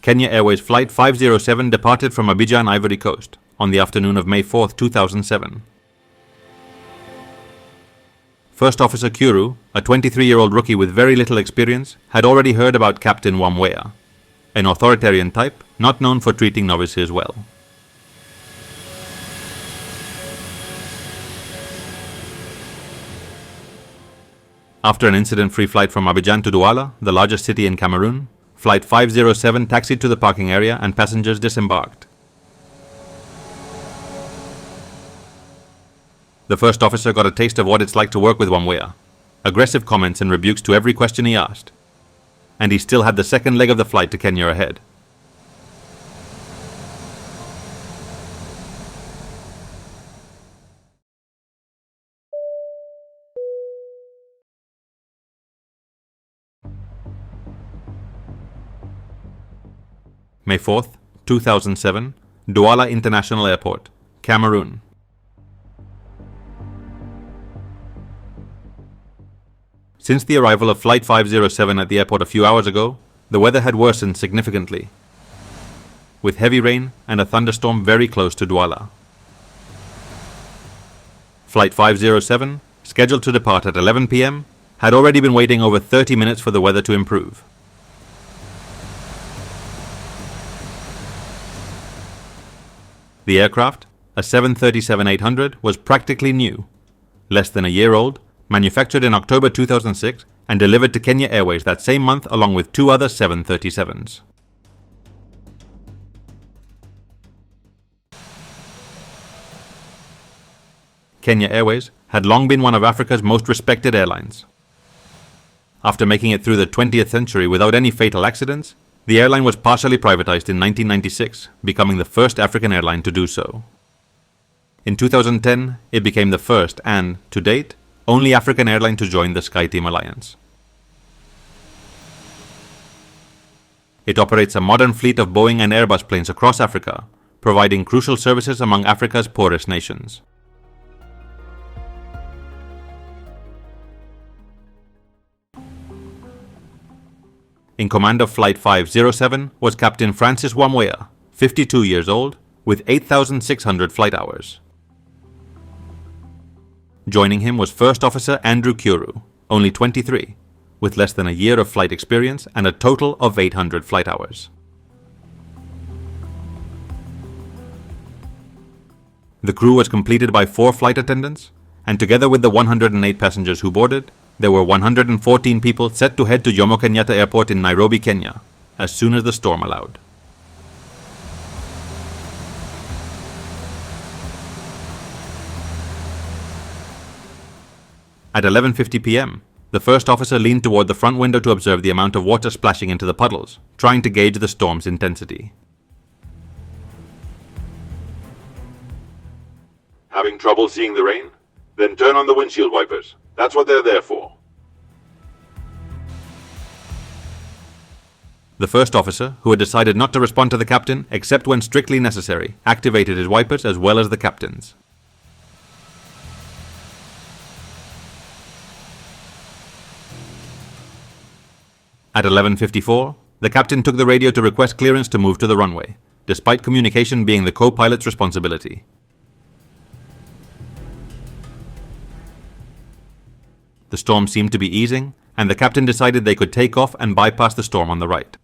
Kenya Airways Flight 507 departed from Abidjan, Ivory Coast, on the afternoon of May 4, 2007. First Officer Kuru, a 23-year-old rookie with very little experience, had already heard about Captain Wamwea, an authoritarian type not known for treating novices well. After an incident-free flight from Abidjan to Douala, the largest city in Cameroon, Flight 507 taxied to the parking area and passengers disembarked. The first officer got a taste of what it's like to work with Wamwea. Aggressive comments and rebukes to every question he asked. And he still had the second leg of the flight to Kenya ahead. May 4th, 2007, Douala International Airport, Cameroon. Since the arrival of Flight 507 at the airport a few hours ago, the weather had worsened significantly, with heavy rain and a thunderstorm very close to Douala. Flight 507, scheduled to depart at 11 p.m., had already been waiting over 30 minutes for the weather to improve. The aircraft, a 737-800, was practically new, less than a year old, manufactured in October 2006 and delivered to Kenya Airways that same month along with two other 737s. Kenya Airways had long been one of Africa's most respected airlines. After making it through the 20th century without any fatal accidents, the airline was partially privatized in 1996, becoming the first African airline to do so. In 2010, it became the first and, to date, only African airline to join the SkyTeam Alliance. It operates a modern fleet of Boeing and Airbus planes across Africa, providing crucial services among Africa's poorest nations. In command of Flight 507 was Captain Francis Wamwea, 52 years old, with 8,600 flight hours. Joining him was First Officer Andrew Kuru, only 23, with less than a year of flight experience and a total of 800 flight hours. The crew was completed by 4 flight attendants, and together with the 108 passengers who boarded, there were 114 people set to head to Jomo Kenyatta Airport in Nairobi, Kenya, as soon as the storm allowed. At 11:50 p.m., the first officer leaned toward the front window to observe the amount of water splashing into the puddles, trying to gauge the storm's intensity. Having trouble seeing the rain? Then turn on the windshield wipers. That's what they're there for. The first officer, who had decided not to respond to the captain except when strictly necessary, activated his wipers as well as the captain's. At 11:54, the captain took the radio to request clearance to move to the runway, despite communication being the co-pilot's responsibility. The storm seemed to be easing, and the captain decided they could take off and bypass the storm on the right.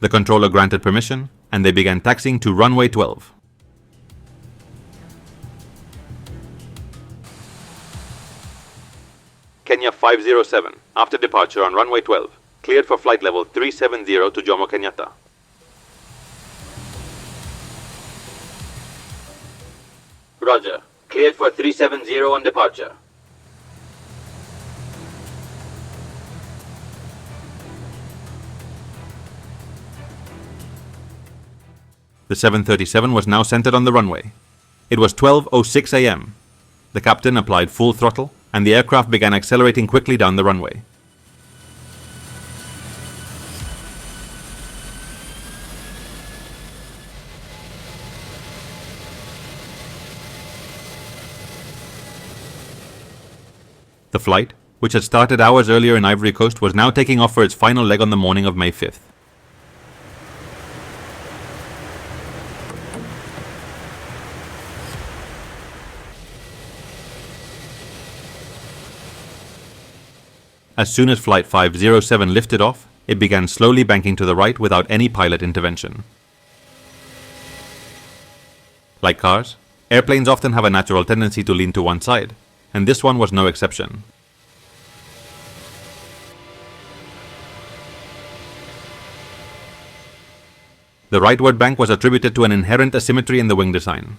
The controller granted permission, and they began taxiing to runway 12. Kenya 507, after departure on runway 12, cleared for flight level 370 to Jomo Kenyatta. Roger, cleared for 370 on departure. The 737 was now centered on the runway. It was 12:06 a.m. The captain applied full throttle, and the aircraft began accelerating quickly down the runway. The flight, which had started hours earlier in Ivory Coast, was now taking off for its final leg on the morning of May 5th. As soon as Flight 507 lifted off, it began slowly banking to the right without any pilot intervention. Like cars, airplanes often have a natural tendency to lean to one side, and this one was no exception. The rightward bank was attributed to an inherent asymmetry in the wing design.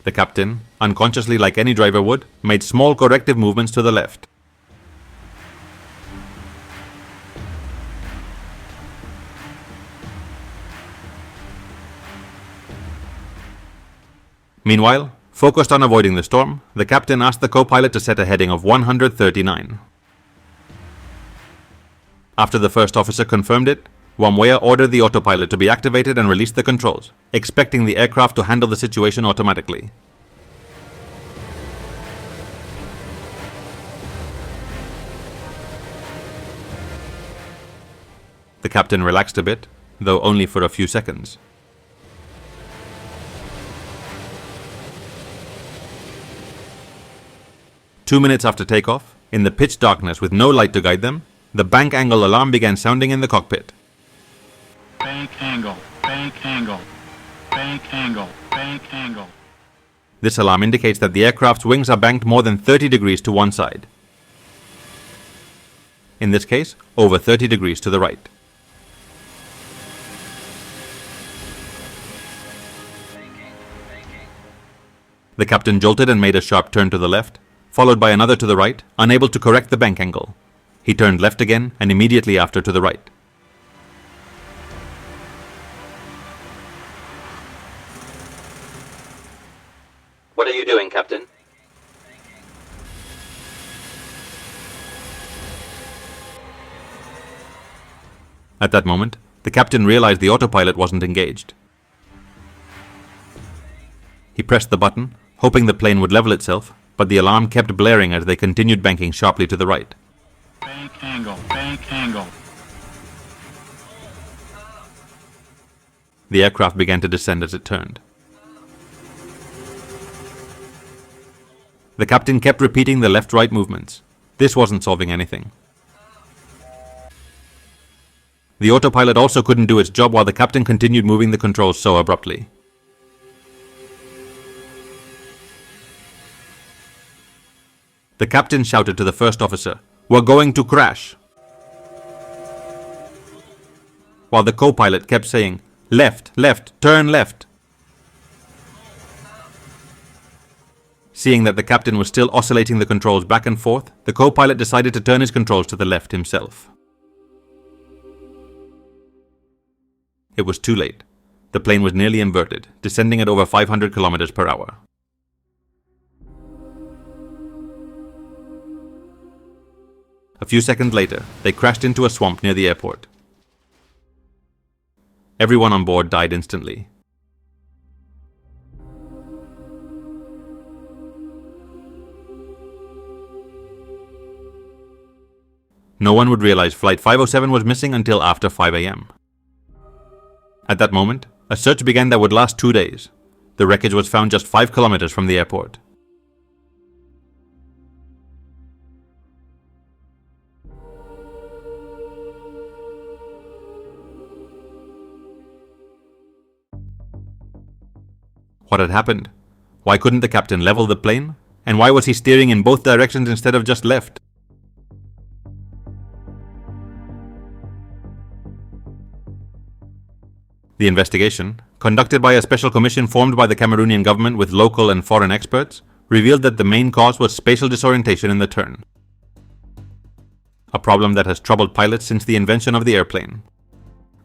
The captain, unconsciously like any driver would, made small corrective movements to the left. Meanwhile, focused on avoiding the storm, the captain asked the co-pilot to set a heading of 139. After the first officer confirmed it, Wamwea ordered the autopilot to be activated and released the controls, expecting the aircraft to handle the situation automatically. The captain relaxed a bit, though only for a few seconds. Two minutes after takeoff, in the pitch darkness with no light to guide them, the bank angle alarm began sounding in the cockpit. Bank angle, bank angle, bank angle, bank angle. This alarm indicates that the aircraft's wings are banked more than 30 degrees to one side. In this case, over 30 degrees to the right. The captain jolted and made a sharp turn to the left, followed by another to the right, unable to correct the bank angle. He turned left again and immediately after to the right. What are you doing, Captain? At that moment, the captain realized the autopilot wasn't engaged. He pressed the button, hoping the plane would level itself, but the alarm kept blaring as they continued banking sharply to the right. Bank angle, bank angle. The aircraft began to descend as it turned. The captain kept repeating the left-right movements. This wasn't solving anything. The autopilot also couldn't do its job while the captain continued moving the controls so abruptly. The captain shouted to the first officer, "We're going to crash," while the co-pilot kept saying, "Left, left, turn left." Seeing that the captain was still oscillating the controls back and forth, the co-pilot decided to turn his controls to the left himself. It was too late. The plane was nearly inverted, descending at over 500 kilometers per hour. A few seconds later, they crashed into a swamp near the airport. Everyone on board died instantly. No one would realize Flight 507 was missing until after 5 a.m. At that moment, a search began that would last 2 days. The wreckage was found just 5 kilometers from the airport. What had happened? Why couldn't the captain level the plane? And why was he steering in both directions instead of just left? The investigation, conducted by a special commission formed by the Cameroonian government with local and foreign experts, revealed that the main cause was spatial disorientation in the turn. A problem that has troubled pilots since the invention of the airplane.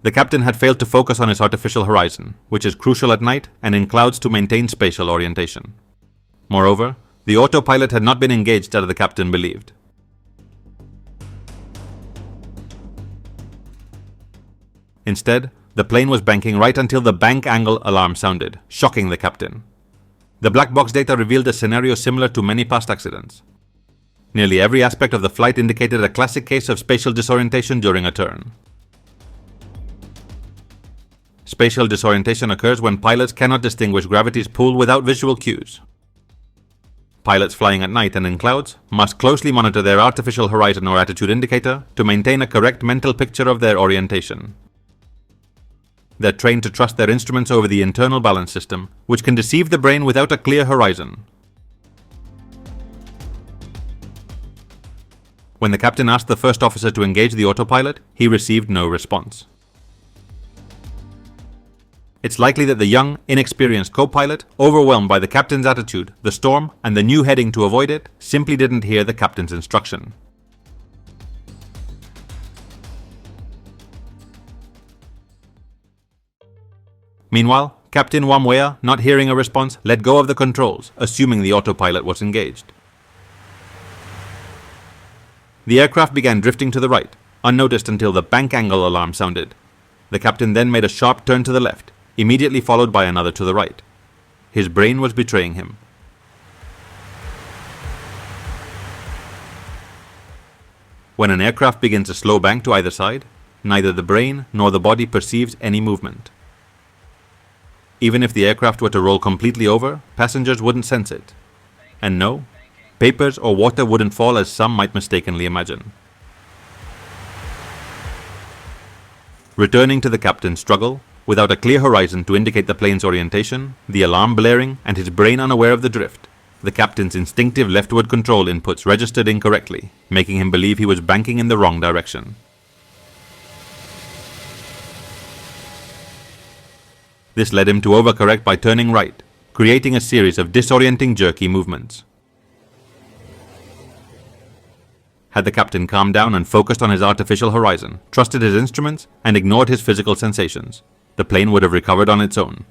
The captain had failed to focus on his artificial horizon, which is crucial at night and in clouds to maintain spatial orientation. Moreover, the autopilot had not been engaged as the captain believed. Instead, the plane was banking right until the bank angle alarm sounded, shocking the captain. The black box data revealed a scenario similar to many past accidents. Nearly every aspect of the flight indicated a classic case of spatial disorientation during a turn. Spatial disorientation occurs when pilots cannot distinguish gravity's pull without visual cues. Pilots flying at night and in clouds must closely monitor their artificial horizon or attitude indicator to maintain a correct mental picture of their orientation. They're trained to trust their instruments over the internal balance system, which can deceive the brain without a clear horizon. When the captain asked the first officer to engage the autopilot, he received no response. It's likely that the young, inexperienced co-pilot, overwhelmed by the captain's attitude, the storm, and the new heading to avoid it, simply didn't hear the captain's instruction. Meanwhile, Captain Wamwea, not hearing a response, let go of the controls, assuming the autopilot was engaged. The aircraft began drifting to the right, unnoticed until the bank angle alarm sounded. The captain then made a sharp turn to the left, immediately followed by another to the right. His brain was betraying him. When an aircraft begins a slow bank to either side, neither the brain nor the body perceives any movement. Even if the aircraft were to roll completely over, passengers wouldn't sense it. And no, papers or water wouldn't fall as some might mistakenly imagine. Returning to the captain's struggle, without a clear horizon to indicate the plane's orientation, the alarm blaring, and his brain unaware of the drift, the captain's instinctive leftward control inputs registered incorrectly, making him believe he was banking in the wrong direction. This led him to overcorrect by turning right, creating a series of disorienting jerky movements. Had the captain calmed down and focused on his artificial horizon, trusted his instruments, and ignored his physical sensations, the plane would have recovered on its own.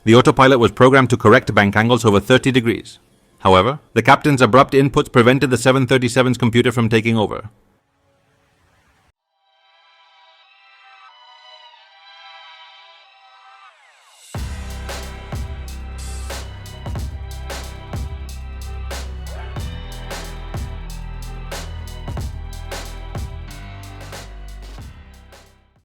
The autopilot was programmed to correct bank angles over 30 degrees. However, the captain's abrupt inputs prevented the 737's computer from taking over,